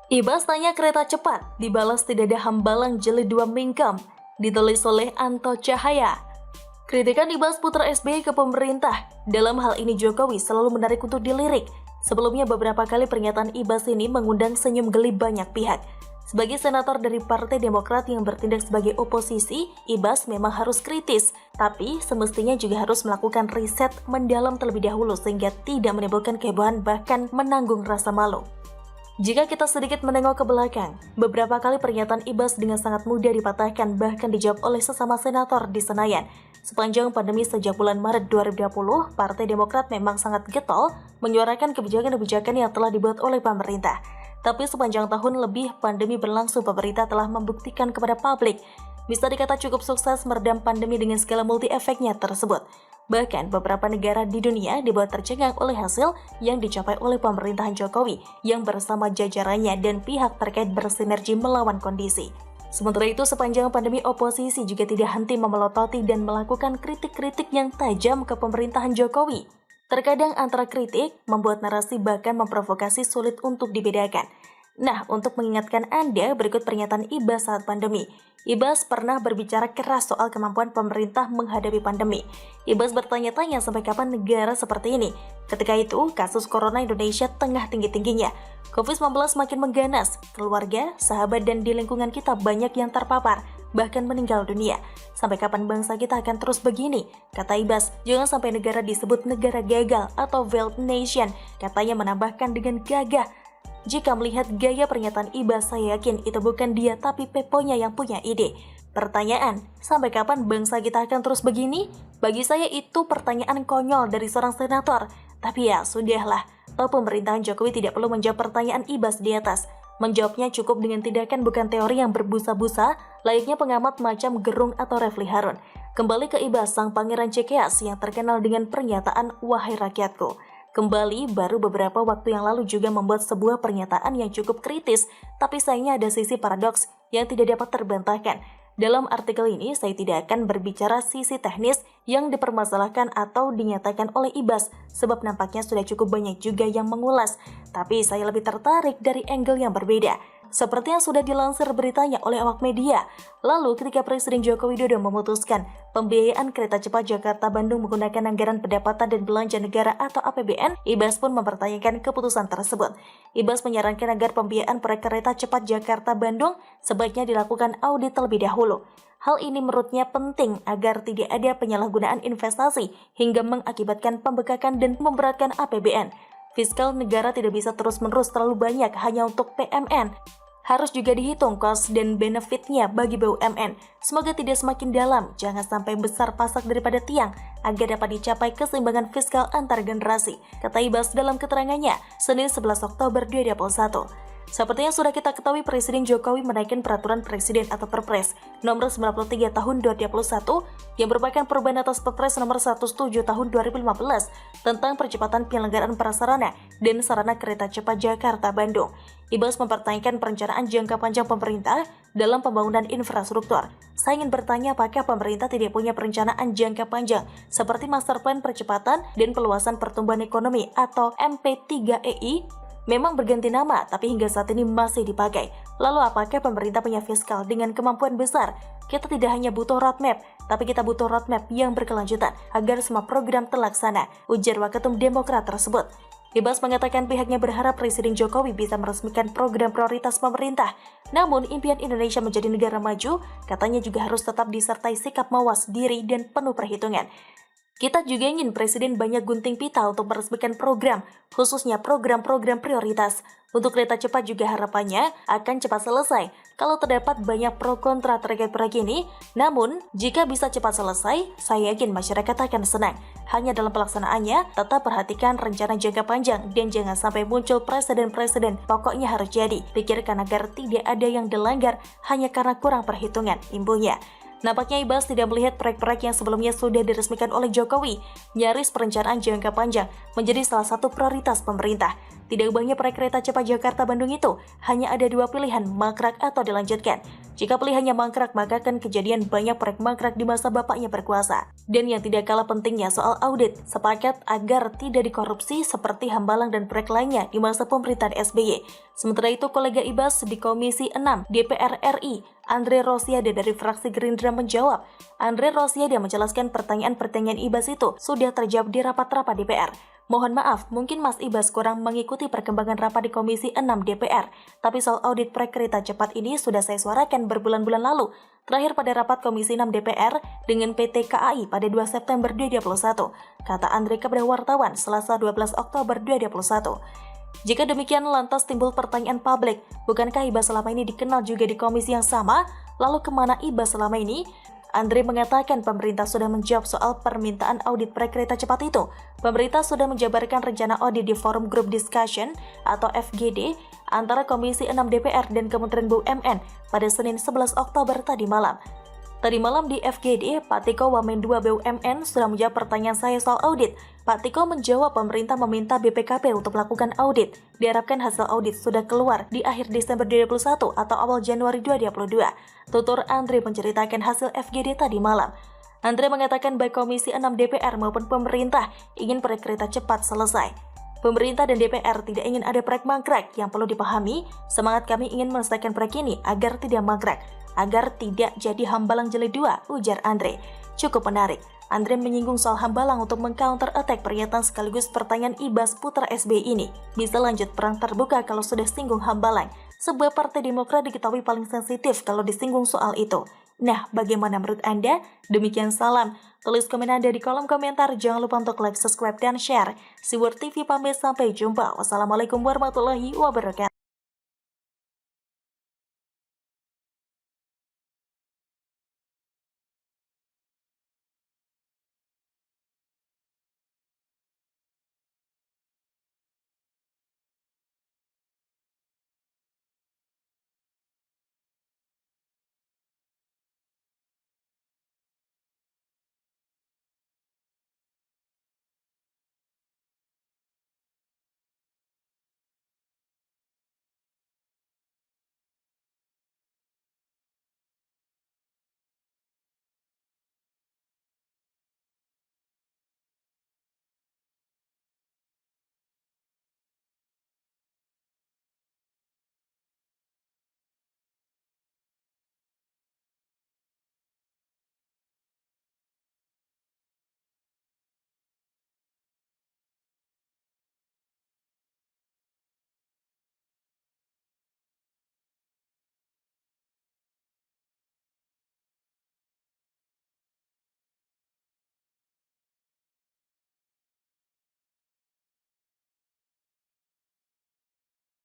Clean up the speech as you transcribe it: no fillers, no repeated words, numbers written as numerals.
Ibas tanya kereta cepat, dibalas tidak ada hambalang jilid 2 Mingkem, ditulis oleh Anto Cahaya. Kritikan Ibas putra SBY ke pemerintah. Dalam hal ini Jokowi selalu menarik untuk dilirik. Sebelumnya beberapa kali pernyataan Ibas ini mengundang senyum geli banyak pihak. Sebagai senator dari Partai Demokrat yang bertindak sebagai oposisi, Ibas memang harus kritis. Tapi semestinya juga harus melakukan riset mendalam terlebih dahulu sehingga tidak menimbulkan kehebohan bahkan menanggung rasa malu. Jika kita sedikit menengok ke belakang, beberapa kali pernyataan Ibas dengan sangat mudah dipatahkan bahkan dijawab oleh sesama senator di Senayan. Sepanjang pandemi sejak bulan Maret 2020, Partai Demokrat memang sangat getol menyuarakan kebijakan-kebijakan yang telah dibuat oleh pemerintah. Tapi sepanjang tahun lebih pandemi berlangsung, pemerintah telah membuktikan kepada publik bisa dikata cukup sukses meredam pandemi dengan skala multi-efeknya tersebut. Bahkan beberapa negara di dunia dibuat tercengang oleh hasil yang dicapai oleh pemerintahan Jokowi yang bersama jajarannya dan pihak terkait bersinergi melawan kondisi. Sementara itu, sepanjang pandemi oposisi juga tidak henti memelototi dan melakukan kritik-kritik yang tajam ke pemerintahan Jokowi. Terkadang antara kritik membuat narasi bahkan memprovokasi sulit untuk dibedakan. Nah, untuk mengingatkan Anda, berikut pernyataan Ibas saat pandemi. Ibas pernah berbicara keras soal kemampuan pemerintah menghadapi pandemi. Ibas bertanya-tanya sampai kapan negara seperti ini. Ketika itu, kasus corona Indonesia tengah tinggi-tingginya. COVID-19 makin mengganas, keluarga, sahabat, dan di lingkungan kita banyak yang terpapar, bahkan meninggal dunia. Sampai kapan bangsa kita akan terus begini? Kata Ibas, jangan sampai negara disebut negara gagal atau failed nation. Katanya menambahkan dengan gagah, jika melihat gaya pernyataan Ibas, saya yakin itu bukan dia tapi Peponya yang punya ide. Pertanyaan, sampai kapan bangsa kita akan terus begini? Bagi saya itu pertanyaan konyol dari seorang senator. Tapi ya, sudahlah. Toh pemerintahan Jokowi tidak perlu menjawab pertanyaan Ibas di atas. Menjawabnya cukup dengan tindakan bukan teori yang berbusa-busa, layaknya pengamat macam Gerung atau Refli Harun. Kembali ke Ibas, sang pangeran cekeas yang terkenal dengan pernyataan "Wahai rakyatku". Kembali, baru beberapa waktu yang lalu juga membuat sebuah pernyataan yang cukup kritis, tapi sayangnya ada sisi paradoks yang tidak dapat terbantahkan. Dalam artikel ini, saya tidak akan berbicara sisi teknis yang dipermasalahkan atau dinyatakan oleh Ibas, sebab nampaknya sudah cukup banyak juga yang mengulas. Tapi saya lebih tertarik dari angle yang berbeda. Seperti yang sudah dilansir beritanya oleh awak media, lalu ketika Presiden Joko Widodo memutuskan pembiayaan kereta cepat Jakarta-Bandung menggunakan anggaran pendapatan dan belanja negara atau APBN, Ibas pun mempertanyakan keputusan tersebut. Ibas menyarankan agar pembiayaan proyek kereta cepat Jakarta-Bandung sebaiknya dilakukan audit terlebih dahulu. Hal ini menurutnya penting agar tidak ada penyalahgunaan investasi hingga mengakibatkan pembengkakan dan memberatkan APBN. Fiskal negara tidak bisa terus-menerus terlalu banyak hanya untuk PMN. Harus juga dihitung cost dan benefitnya bagi BUMN. Semoga tidak semakin dalam, jangan sampai besar pasak daripada tiang, agar dapat dicapai keseimbangan fiskal antar generasi, kata Ibas dalam keterangannya, Senin 11 Oktober 2021. Seperti yang sudah kita ketahui, Presiden Jokowi menaikkan Peraturan Presiden atau Perpres nomor 93 tahun 2021 yang merupakan perubahan atas Perpres nomor 17 tahun 2015 tentang percepatan penyelenggaraan prasarana dan sarana kereta cepat Jakarta-Bandung. Ibas mempertanyakan perencanaan jangka panjang pemerintah dalam pembangunan infrastruktur. Saya ingin bertanya apakah pemerintah tidak punya perencanaan jangka panjang seperti Master Plan Percepatan dan Perluasan Pertumbuhan Ekonomi atau MP3EI? Memang berganti nama, tapi hingga saat ini masih dipakai. Lalu apakah pemerintah punya fiskal dengan kemampuan besar? Kita tidak hanya butuh roadmap, tapi kita butuh roadmap yang berkelanjutan agar semua program terlaksana, ujar Waketum Demokrat tersebut. Ibas mengatakan pihaknya berharap Presiden Jokowi bisa meresmikan program prioritas pemerintah. Namun, impian Indonesia menjadi negara maju, katanya juga harus tetap disertai sikap mawas diri dan penuh perhitungan. Kita juga ingin Presiden banyak gunting pita untuk meresmikan program, khususnya program-program prioritas. Untuk kereta cepat juga harapannya akan cepat selesai. Kalau terdapat banyak pro kontra terkait proyek ini, namun jika bisa cepat selesai, saya yakin masyarakat akan senang. Hanya dalam pelaksanaannya, tetap perhatikan rencana jangka panjang dan jangan sampai muncul presiden-presiden. Pokoknya harus jadi, pikirkan agar tidak ada yang dilanggar hanya karena kurang perhitungan, imbuhnya. Nampaknya Ibas tidak melihat proyek-proyek yang sebelumnya sudah diresmikan oleh Jokowi. Nyaris perencanaan jangka panjang menjadi salah satu prioritas pemerintah. tidak ubahnya proyek kereta cepat Jakarta-Bandung itu hanya ada dua pilihan, mangkrak atau dilanjutkan. Jika pilihannya mangkrak, maka akan kejadian banyak proyek mangkrak di masa bapaknya berkuasa. Dan yang tidak kalah pentingnya soal audit, sepakat agar tidak dikorupsi seperti Hambalang dan proyek lainnya di masa pemerintahan SBY. Sementara itu, kolega Ibas di Komisi 6 DPR RI, Andre Rosiade dari fraksi Gerindra menjawab. Andre Rosiade menjelaskan pertanyaan-pertanyaan Ibas itu sudah terjawab di rapat-rapat DPR. Mohon maaf, mungkin Mas Ibas kurang mengikuti perkembangan rapat di Komisi 6 DPR. Tapi soal audit proyek kereta cepat ini sudah saya suarakan berbulan-bulan lalu. Terakhir pada rapat Komisi 6 DPR dengan PT KAI pada 2 September 2021, kata Andre kepada wartawan Selasa 12 Oktober 2021. Jika demikian lantas timbul pertanyaan publik, bukankah Ibas selama ini dikenal juga di komisi yang sama? Lalu kemana Ibas selama ini? Andre mengatakan pemerintah sudah menjawab soal permintaan audit proyek kereta cepat itu. Pemerintah sudah menjabarkan rencana audit di Forum Group Discussion atau FGD antara Komisi 6 DPR dan Kementerian BUMN pada Senin 11 Oktober tadi malam. Tadi malam di FGD, Pak Tiko Wamen 2 BUMN sudah menjawab pertanyaan saya soal audit. Pak Tiko menjawab pemerintah meminta BPKP untuk melakukan audit. Diharapkan hasil audit sudah keluar di akhir Desember 2021 atau awal Januari 2022. Tutur Andre menceritakan hasil FGD tadi malam. Andre mengatakan baik Komisi 6 DPR maupun pemerintah ingin proyek kereta cepat selesai. Pemerintah dan DPR tidak ingin ada proyek mangkrak. Yang perlu dipahami, semangat kami ingin menyelesaikan proyek ini agar tidak mangkrak, agar tidak jadi Hambalang Jilid 2, ujar Andre. Cukup menarik. Andre menyinggung soal Hambalang untuk meng-counter attack pernyataan sekaligus pertanyaan Ibas putra SBY ini. Bisa lanjut perang terbuka kalau sudah singgung Hambalang. Sebuah partai Demokrat diketahui paling sensitif kalau disinggung soal itu. Nah, bagaimana menurut Anda? Demikian salam. Tulis komen Anda di kolom komentar. Jangan lupa untuk like, subscribe, dan share. Siwar TV pamit, sampai jumpa. Wassalamualaikum warahmatullahi wabarakatuh.